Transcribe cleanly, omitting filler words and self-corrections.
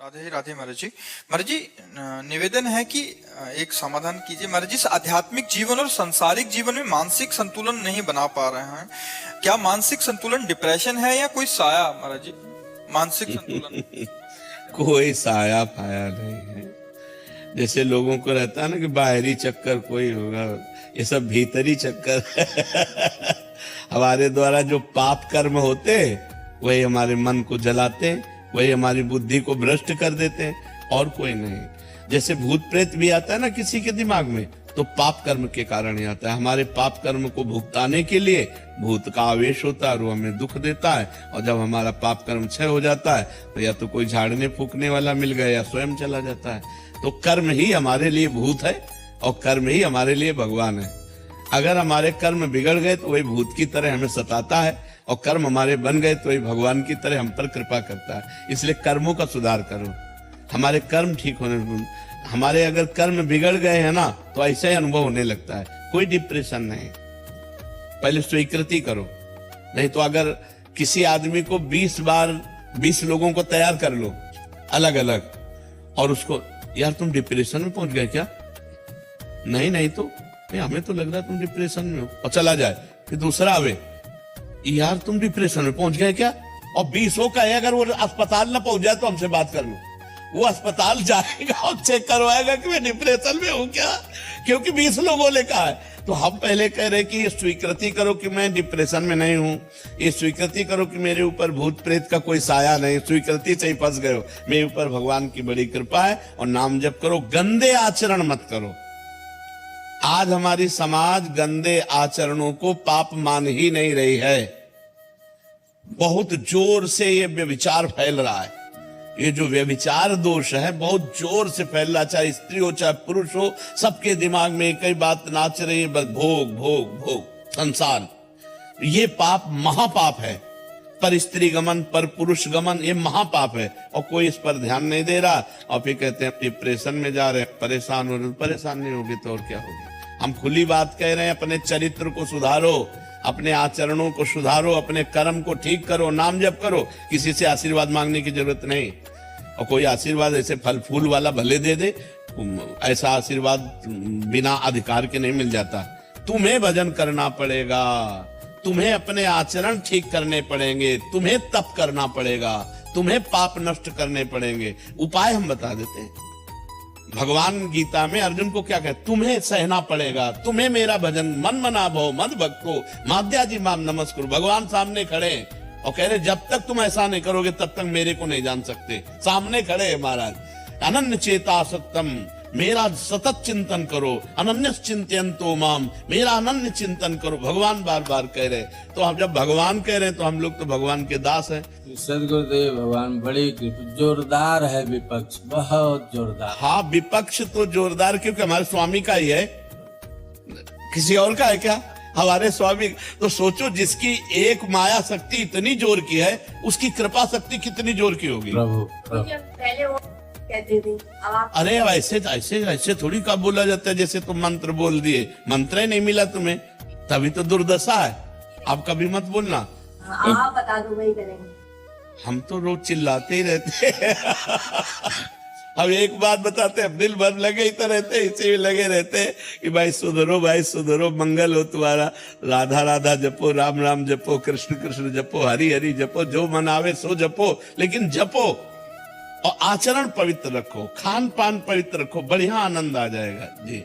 राधे राधे महाराज जी। महाराज जी, निवेदन है कि एक समाधान कीजिए महाराज जी। आध्यात्मिक जीवन और सांसारिक जीवन में मानसिक संतुलन नहीं बना पा रहे हैं, क्या मानसिक संतुलन डिप्रेशन है या कोई साया महाराज जी? मानसिक संतुलन कोई साया पाया नहीं है। जैसे लोगों को रहता है ना कि बाहरी चक्कर कोई होगा, ये सब भीतरी चक्कर हमारे द्वारा जो पाप कर्म होते वही हमारे मन को जलाते, वही हमारी बुद्धि को भ्रष्ट कर देते हैं, और कोई नहीं। जैसे भूत प्रेत भी आता है ना किसी के दिमाग में, तो पाप कर्म के कारण ही आता है। हमारे पाप कर्म को भुगताने के लिए भूत का आवेश होता है और वो हमें दुख देता है, और जब हमारा पाप कर्म क्षय हो जाता है तो या तो कोई झाड़ने फूकने वाला मिल गया या स्वयं चला जाता है। तो कर्म ही हमारे लिए भूत है और कर्म ही हमारे लिए भगवान है। अगर हमारे कर्म बिगड़ गए तो वही भूत की तरह हमें सताता है, और कर्म हमारे बन गए तो वही भगवान की तरह हम पर कृपा करता है। इसलिए कर्मों का सुधार करो, हमारे कर्म ठीक होने। हमारे अगर कर्म बिगड़ गए हैं ना तो ऐसा ही अनुभव होने लगता है, कोई डिप्रेशन नहीं। पहले स्वीकृति करो, नहीं तो अगर किसी आदमी को 20 बार 20 लोगों को तैयार कर लो अलग अलग, और उसको यार तुम डिप्रेशन में पहुंच गए क्या? नहीं तो नहीं, हमें तो लग रहा है तुम डिप्रेशन में हो, और चला जाए। फिर दूसरा आवे, यार तुम डिप्रेशन में पहुंच गए क्या? और 20 का है, अगर वो अस्पताल ना पहुंच जाए तो हमसे बात कर लो। वो अस्पताल जाएगा और चेक करवाएगा कि मैं डिप्रेशन में हूं क्या, क्योंकि 20 लोगों ने कहा है। तो हम पहले कह रहे कि ये स्वीकृति करो कि मैं डिप्रेशन में नहीं हूं, ये स्वीकृति करो कि मेरे ऊपर भूत प्रेत का कोई साया नहीं, स्वीकृति से ही फंस गए हो। मेरे ऊपर भगवान की बड़ी कृपा है, और नाम जप करो, गंदे आचरण मत करो। आज हमारी समाज गंदे आचरणों को पाप मान ही नहीं रही है। बहुत जोर से ये व्यभिचार फैल रहा है। ये जो व्यभिचार दोष है बहुत जोर से फैल रहा, चाहे स्त्री हो चाहे पुरुष हो, सबके दिमाग में एक ही बात नाच रही है, बस भोग भोग भोग संसार। ये पाप महापाप है। पर स्त्री गमन, पर पुरुष गमन, ये महापाप है, और कोई इस पर ध्यान नहीं दे रहा। और फिर कहते हैं डिप्रेशन में जा रहे हैं, परेशान हो रहे। परेशान नहीं होगी तो और क्या होगी? हम खुली बात कह रहे हैं, अपने चरित्र को सुधारो, अपने आचरणों को सुधारो, अपने कर्म को ठीक करो, नाम जप करो। किसी से आशीर्वाद मांगने की जरूरत नहीं, और कोई आशीर्वाद ऐसे फल फूल वाला भले दे दे, ऐसा आशीर्वाद बिना अधिकार के नहीं मिल जाता। तुम्हें भजन करना पड़ेगा, तुम्हें अपने आचरण ठीक करने पड़ेंगे, तुम्हें तप करना पड़ेगा, तुम्हें पाप नष्ट करने पड़ेंगे। उपाय हम बता देते हैं। भगवान गीता में अर्जुन को क्या कहते? तुम्हें सहना पड़ेगा, तुम्हें मेरा भजन मन मना भव मद भक्तो माध्याजी माम नमस्कुरु। भगवान सामने खड़े और कह रहे जब तक तुम ऐसा नहीं करोगे तब तक मेरे को नहीं जान सकते। सामने खड़े है महाराज। अनन्य चेता सत्यम, मेरा सतत चिंतन करो। अनन्य चिंतयन्तो माम, मेरा अनन्य चिंतन करो। भगवान बार बार कह रहे, तो हम जब भगवान कह रहे हैं तो हम लोग तो भगवान के दास हैं। सदगुरुदेव भगवान बड़ी जोरदार है विपक्ष, बहुत जोरदार। हाँ, विपक्ष तो जोरदार क्योंकि हमारे स्वामी का ही है, किसी और का है क्या? हमारे स्वामी। तो सोचो, जिसकी एक माया शक्ति इतनी जोर की है, उसकी कृपा शक्ति कितनी जोर की होगी? प्रभु पहले वो कहते थे, अरे ऐसे ऐसे ऐसे थोड़ी का बोला जाता है जैसे तुम मंत्र बोल दिए। मंत्र ही नहीं मिला तुम्हें, तभी तो दुर्दशा है। आप कभी मत बोलना। आप बता दो, वही करेंगे। हम तो रोज चिल्लाते ही रहते हैं। हम एक बात बताते हैं, दिल भर लगे ही तो रहते, इसे भी लगे रहते कि भाई सुधरो, मंगल हो तुम्हारा। राधा राधा जपो, राम राम जपो, कृष्ण कृष्ण जपो, हरि हरि जपो, जो मन आवे सो जपो, लेकिन जपो और आचरण पवित्र रखो, खान पान पवित्र रखो, बढ़िया आनंद आ जाएगा जी।